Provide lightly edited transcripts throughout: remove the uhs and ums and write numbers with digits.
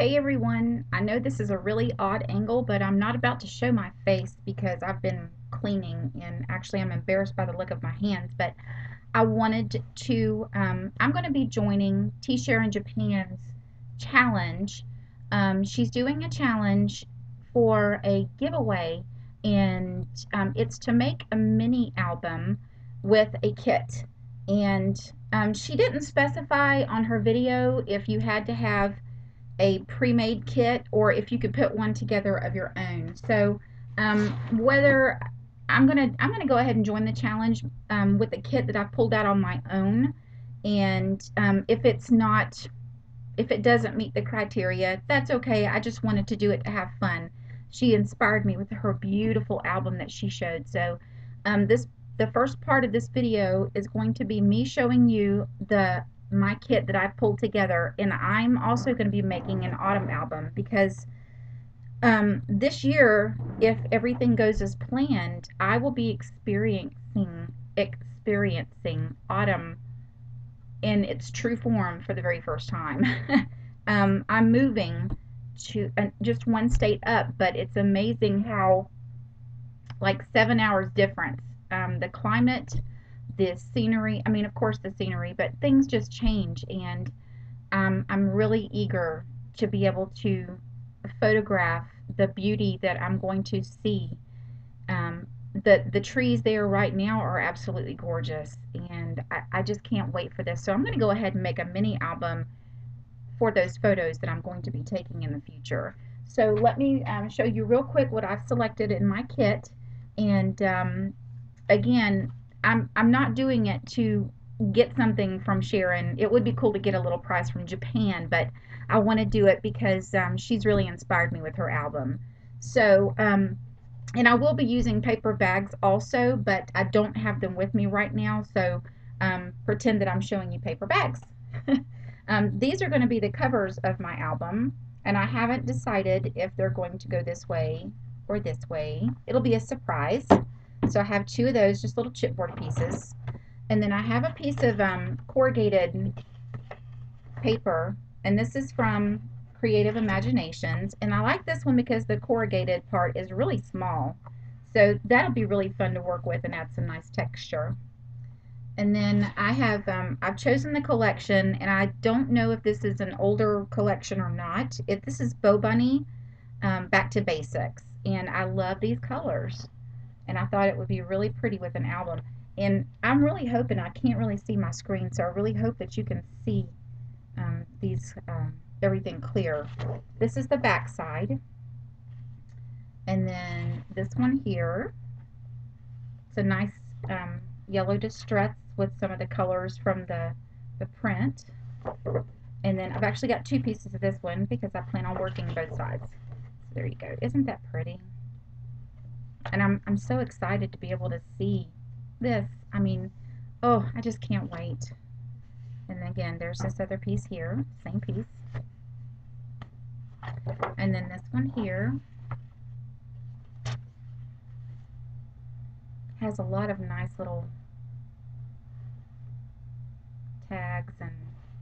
Hey everyone, I know this is a really odd angle, but I'm not about to show my face because I've been cleaning and actually I'm embarrassed by the look of my hands, but I wanted to, I'm going to be joining tshernjpan's challenge. She's doing a challenge for a giveaway and it's to make a mini album with a kit. And she didn't specify on her video if you had to have a pre-made kit or if you could put one together of your own. So whether I'm gonna go ahead and join the challenge with a kit that I've pulled out on my own, and if it doesn't meet the criteria, that's okay. I just wanted to do it to have fun. She inspired me with her beautiful album that she showed. So this the first part of this video is going to be me showing you my kit that I've pulled together, and I'm also going to be making an autumn album because this year, if everything goes as planned, I will be experiencing autumn in its true form for the very first time. I'm moving to just one state up, but it's amazing how, like, 7 hours difference. The climate, the scenery, I mean, of course, the scenery, but things just change, and I'm really eager to be able to photograph the beauty that I'm going to see. The trees there right now are absolutely gorgeous, and I just can't wait for this. So I'm going to go ahead and make a mini album for those photos that I'm going to be taking in the future. So let me show you real quick what I've selected in my kit. And again, I'm not doing it to get something from Sharon. It would be cool to get a little prize from Japan, but I want to do it because she's really inspired me with her album. So, and I will be using paper bags also, but I don't have them with me right now, so pretend that I'm showing you paper bags. These are going to be the covers of my album, and I haven't decided if they're going to go this way or this way. It'll be a surprise. So I have two of those, just little chipboard pieces. And then I have a piece of corrugated paper, and this is from Creative Imaginations. And I like this one because the corrugated part is really small. So that'll be really fun to work with and add some nice texture. And then I've chosen the collection, and I don't know if this is an older collection or not. This is Bow Bunny, Back to Basics. And I love these colors. And I thought it would be really pretty with an album. And I'm really hoping, I can't really see my screen, so I really hope that you can see everything clear. This is the back side. And then this one here. It's a nice yellow distress with some of the colors from the print. And then I've actually got two pieces of this one because I plan on working both sides. So there you go. Isn't that pretty? And I'm so excited to be able to see this. I mean, oh, I just can't wait. And again, there's this other piece here, same piece. And then this one here has a lot of nice little tags and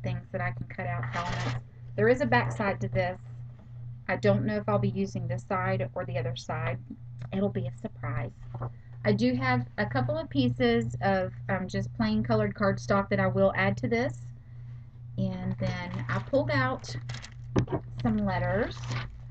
things that I can cut out elements. There is a back side to this. I don't know if I'll be using this side or the other side. It'll be a surprise. I do have a couple of pieces of just plain colored cardstock that I will add to this. And then I pulled out some letters.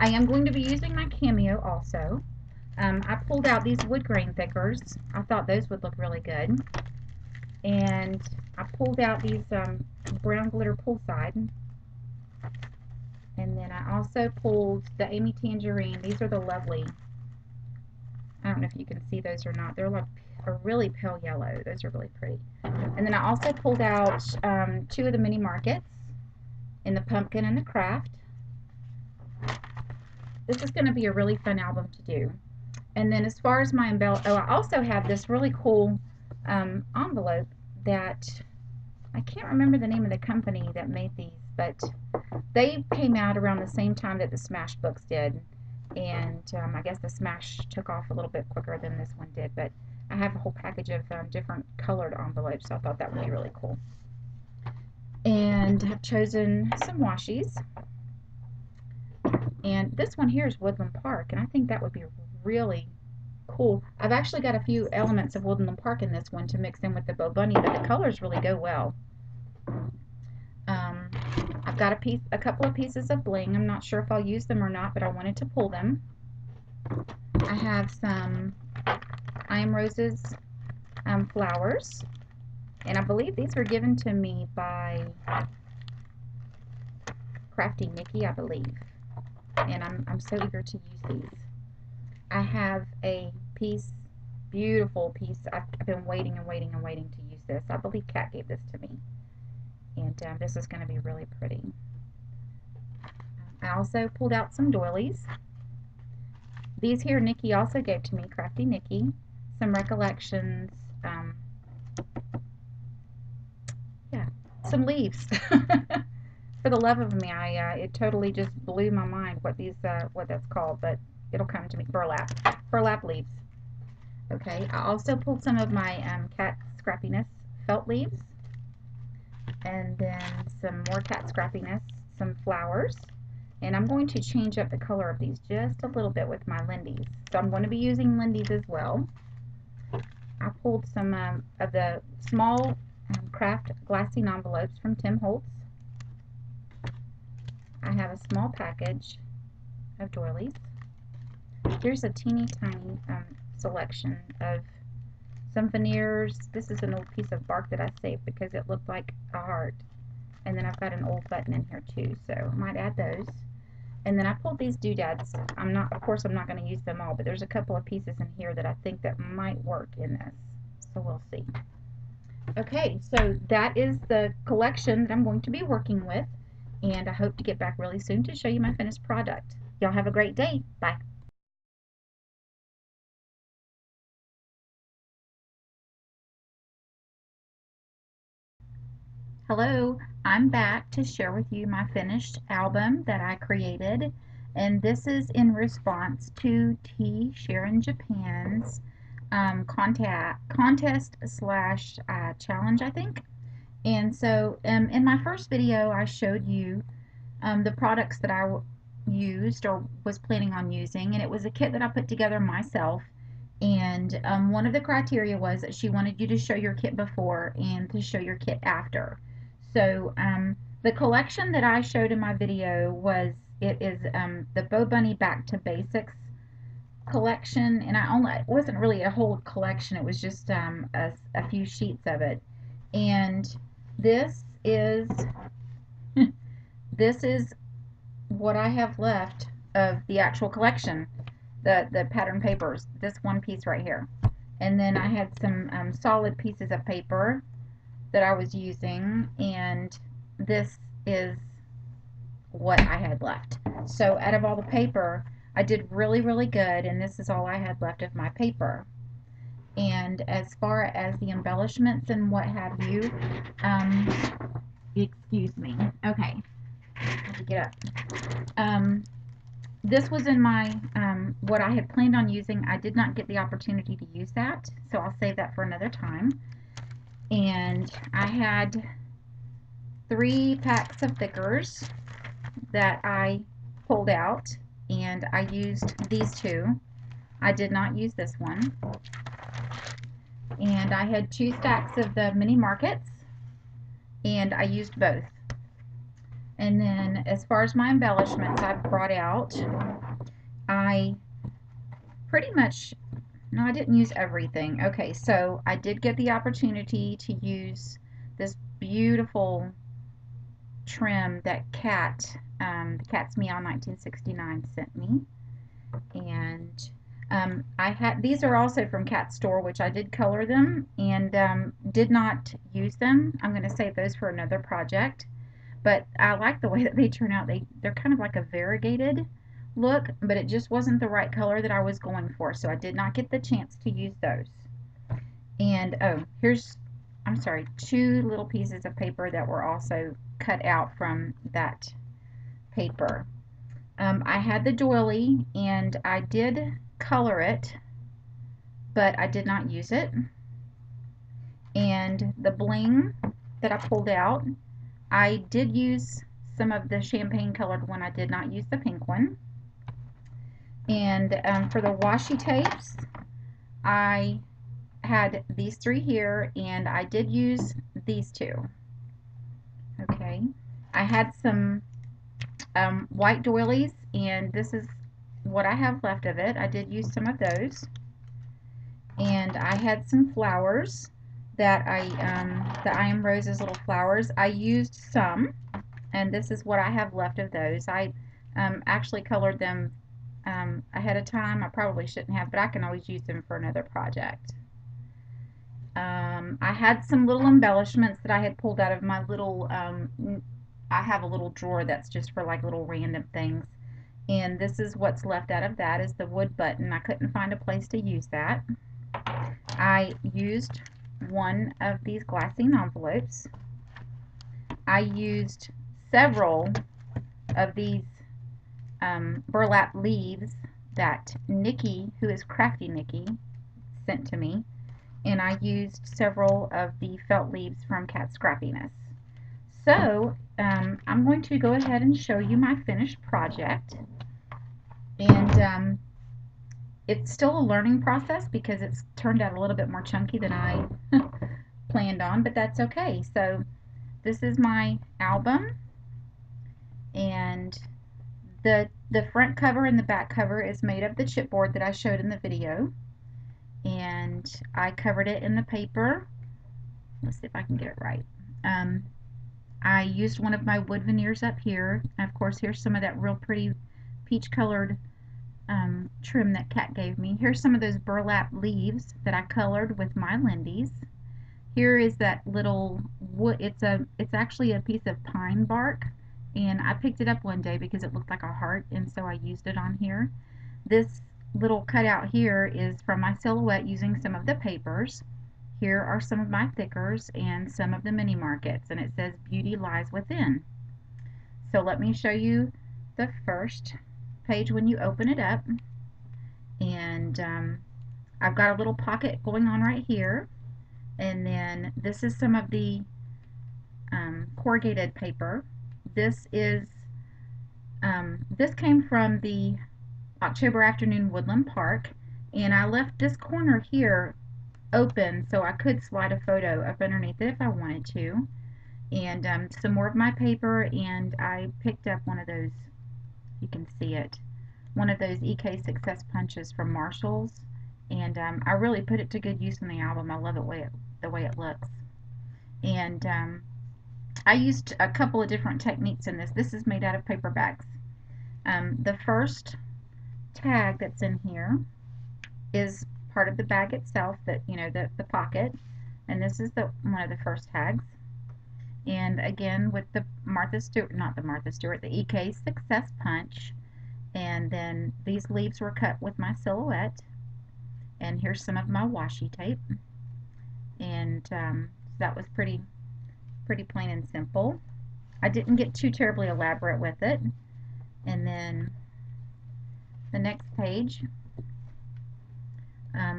I am going to be using my Cameo also. I pulled out these wood grain thickers. I thought those would look really good. And I pulled out these brown glitter poolside. And then I also pulled the Amy Tangerine. These are the lovely. I don't know if you can see those or not. They're like a really pale yellow. Those are really pretty. And then I also pulled out two of the mini markets in the pumpkin and the craft. This is going to be a really fun album to do. And then as far as my I also have this really cool envelope that I can't remember the name of the company that made these, but they came out around the same time that the Smash books did. And I guess the Smash took off a little bit quicker than this one did, but I have a whole package of different colored envelopes, so I thought that would be really cool. And I've chosen some washies. And this one here is Woodland Park, and I think that would be really cool. I've actually got a few elements of Woodland Park in this one to mix in with the Bow Bunny, but the colors really go well. Um, I've got a couple of pieces of bling. I'm not sure if I'll use them or not, but I wanted to pull them. I have some I Am Roses flowers, and I believe these were given to me by Crafty Nikki, I believe. And I'm so eager to use these. I have a piece, beautiful piece. I've been waiting and waiting and waiting to use this. I believe Kat gave this to me. And this is going to be really pretty. I also pulled out some doilies. These here Nikki also gave to me, Crafty Nikki. Some recollections. Yeah, some leaves. For the love of me, it totally just blew my mind what that's called, but it'll come to me. Burlap leaves. Okay, I also pulled some of my cat scrappiness felt leaves, and then some more cat scrappiness, some flowers, and I'm going to change up the color of these just a little bit with my Lindy's. So I'm going to be using Lindy's as well. I pulled some of the small craft glassine envelopes from Tim Holtz. I have a small package of doilies. Here's a teeny tiny selection of some veneers. This is an old piece of bark that I saved because it looked like a heart. And then I've got an old button in here too, so I might add those. And then I pulled these doodads. Of course I'm not going to use them all, but there's a couple of pieces in here that I think that might work in this. So we'll see. Okay, so that is the collection that I'm going to be working with, and I hope to get back really soon to show you my finished product. Y'all have a great day. Bye. Hello, I'm back to share with you my finished album that I created, and this is in response to tshernjpan's contest slash challenge, I think. And so in my first video, I showed you the products that I used or was planning on using, and it was a kit that I put together myself. And one of the criteria was that she wanted you to show your kit before and to show your kit after. So the collection that I showed in my video it is the Bow Bunny Back to Basics collection, and it wasn't really a whole collection, it was just a few sheets of it. And this is this is what I have left of the actual collection, the pattern papers, this one piece right here. And then I had some solid pieces of paper that I was using, and this is what I had left. So out of all the paper, I did really, really good, and this is all I had left of my paper. And as far as the embellishments and what have you, excuse me. Okay, let me get up. This was in my, what I had planned on using. I did not get the opportunity to use that, so I'll save that for another time. And I had 3 packs of thickers that I pulled out, and I used these 2. I did not use this one. And I had 2 stacks of the mini markets, and I used both. And then as far as my embellishments I brought out, I pretty much, no, I didn't use everything. Okay, so I did get the opportunity to use this beautiful trim that Cat's Meow 1969 sent me. And these are also from Cat's store, which I did color them and did not use them. I'm going to save those for another project. But I like the way that they turn out. They're kind of like a variegated look, but it just wasn't the right color that I was going for, so I did not get the chance to use those. And oh, I'm sorry, 2 little pieces of paper that were also cut out from that paper. I had the doily, and I did color it, but I did not use it. And the bling that I pulled out, I did use some of the champagne colored one. I did not use the pink one. And for the washi tapes, I had these 3 here, and I did use these 2. Okay, I had some white doilies, and this is what I have left of it. I did use some of those, and I had some flowers that the I Am Rose's little flowers. I used some, and this is what I have left of those. I actually colored them ahead of time. I probably shouldn't have, but I can always use them for another project. I had some little embellishments that I had pulled out of my little, I have a little drawer that's just for like little random things. And this is what's left out of that is the wood button. I couldn't find a place to use that. I used one of these glassine envelopes. I used several of these burlap leaves that Nikki, who is Crafty Nikki, sent to me. And I used several of the felt leaves from Cat Scrappiness. So I'm going to go ahead and show you my finished project. And it's still a learning process because it's turned out a little bit more chunky than I planned on, but that's okay. So this is my album, and the front cover and the back cover is made of the chipboard that I showed in the video, and I covered it in the paper. Let's see if I can get it right. I used one of my wood veneers up here. Of course, here's some of that real pretty peach colored trim that Kat gave me. Here's some of those burlap leaves that I colored with my Lindy's. Here is that little wood. It's actually a piece of pine bark, and I picked it up one day because it looked like a heart, and so I used it on here. This little cutout here is from my silhouette using some of the papers. Here are some of my thickers and some of the mini markets, and it says beauty lies within. So let me show you the first page when you open it up, and I've got a little pocket going on right here, and then this is some of the corrugated paper. This came from the October Afternoon Woodland Park, and I left this corner here open so I could slide a photo up underneath it if I wanted to. And some more of my paper, and I picked up one of those, you can see it, one of those EK Success punches from Marshall's, and I really put it to good use in the album. I love it the way it looks. And I used a couple of different techniques in this. This is made out of paper bags. The first tag that's in here is part of the bag itself, that the pocket, and this is one of the first tags. And again, with the the EK Success Punch, and then these leaves were cut with my silhouette, and here's some of my washi tape, and that was pretty plain and simple. I didn't get too terribly elaborate with it. And then the next page,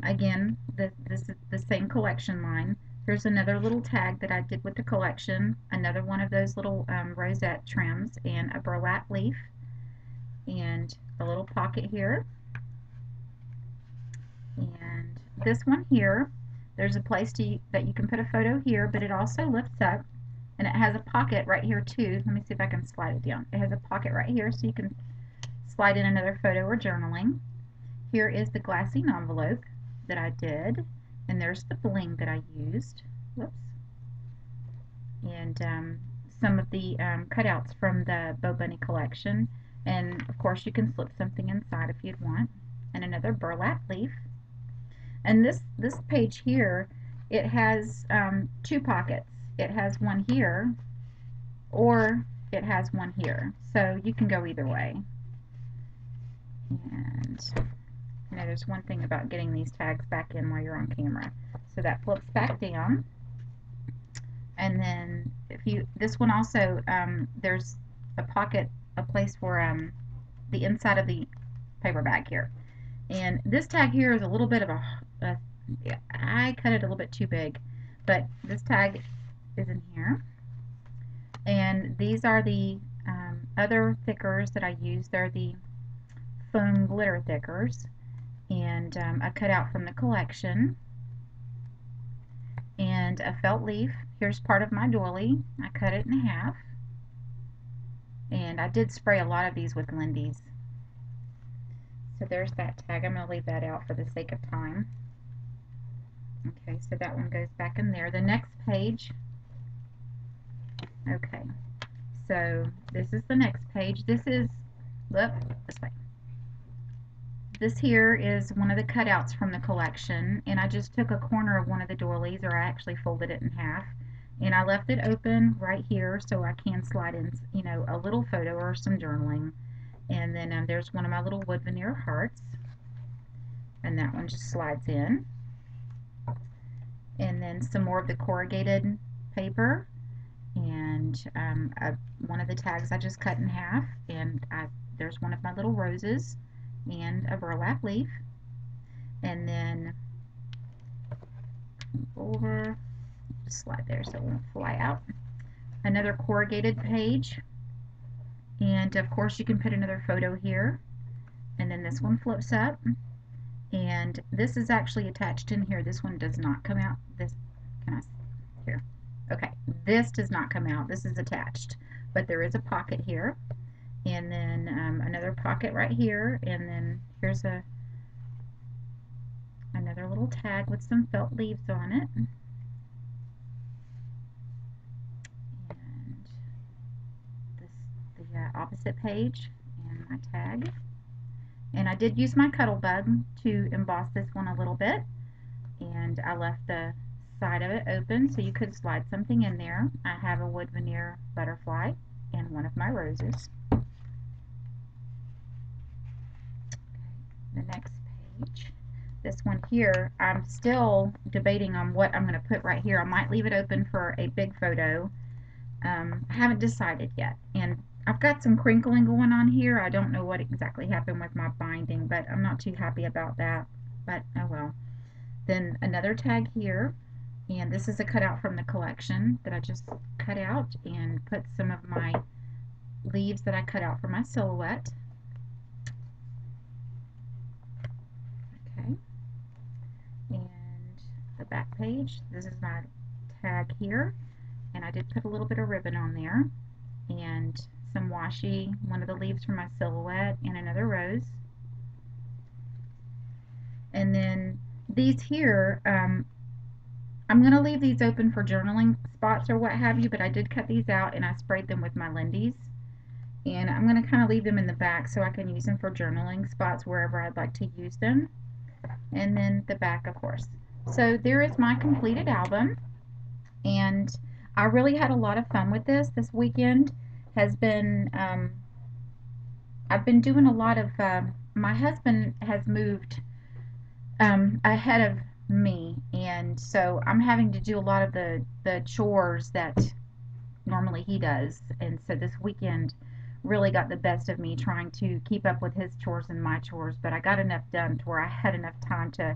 again, this is the same collection line. Here's another little tag that I did with the collection, another one of those little rosette trims, and a burlap leaf, and a little pocket here. And this one here, there's a place that you can put a photo here, but it also lifts up, and it has a pocket right here too. Let me see if I can slide it down. It has a pocket right here, so you can slide in another photo or journaling. Here is the glassine envelope that I did, and there's the bling that I used. Whoops. And some of the cutouts from the Bo Bunny collection, and of course you can slip something inside if you'd want, and another burlap leaf. And this page here, it has 2 pockets. It has one here, or it has one here, so you can go either way. And there's one thing about getting these tags back in while you're on camera. So that flips back down. And then this one also, there's a pocket, a place for the inside of the paper bag here. And this tag here is a little bit of I cut it a little bit too big, but this tag is in here. And these are the other thickers that I use. They're the foam glitter thickers, and a cutout from the collection, and a felt leaf. Here's part of my doily. I cut it in half, and I did spray a lot of these with Lindy's. So there's that tag. I'm going to leave that out for the sake of time. Okay, so that one goes back in there. The next page, okay, so this is the next page. This is, look, this way. This here is one of the cutouts from the collection, and I just took a corner of one of the doilies, or I actually folded it in half, and I left it open right here so I can slide in, you know, a little photo or some journaling. And then there's one of my little wood veneer hearts, and that one just slides in. And then some more of the corrugated paper, and one of the tags I just cut in half, and there's one of my little roses and a burlap leaf. And then over, just slide there so it won't fly out. Another corrugated page, and of course you can put another photo here. And then this one flips up, and this is actually attached in here. This one does not come out. This, can I, here, okay, this does not come out. This is attached, but there is a pocket here, and then another pocket right here, and then here's another little tag with some felt leaves on it. And this, the opposite page, and my tag. And I did use my Cuddle Bug to emboss this one a little bit, and I left the side of it open so you could slide something in there. I have a wood veneer butterfly and one of my roses. The next page, this one here, I'm still debating on what I'm going to put right here. I might leave it open for a big photo. I haven't decided yet, and I've got some crinkling going on here. I don't know what exactly happened with my binding, but I'm not too happy about that, but oh well. Then another tag here, and this is a cutout from the collection that I just cut out and put some of my leaves that I cut out for my silhouette. Okay, and the back page, this is my tag here, and I did put a little bit of ribbon on there, and some washi, one of the leaves from my silhouette, and another rose. And then these here, I'm going to leave these open for journaling spots or what have you, but I did cut these out and I sprayed them with my Lindy's. And I'm going to kind of leave them in the back so I can use them for journaling spots wherever I'd like to use them. And then the back, of course. So there is my completed album, and I really had a lot of fun with this. This weekend has been, I've been doing a lot of, my husband has moved ahead of me, and so I'm having to do a lot of the chores that normally he does, and so this weekend really got the best of me trying to keep up with his chores and my chores, but I got enough done to where I had enough time to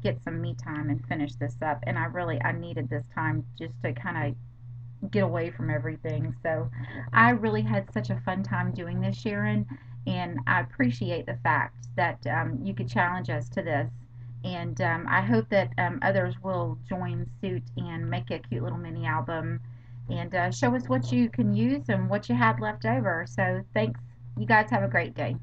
get some me time and finish this up, and I needed this time just to kind of get away from everything. So I really had such a fun time doing this, Sharon, and I appreciate the fact that you could challenge us to this. And I hope that others will join suit and make a cute little mini album and show us what you can use and what you had left over. So thanks. You guys have a great day.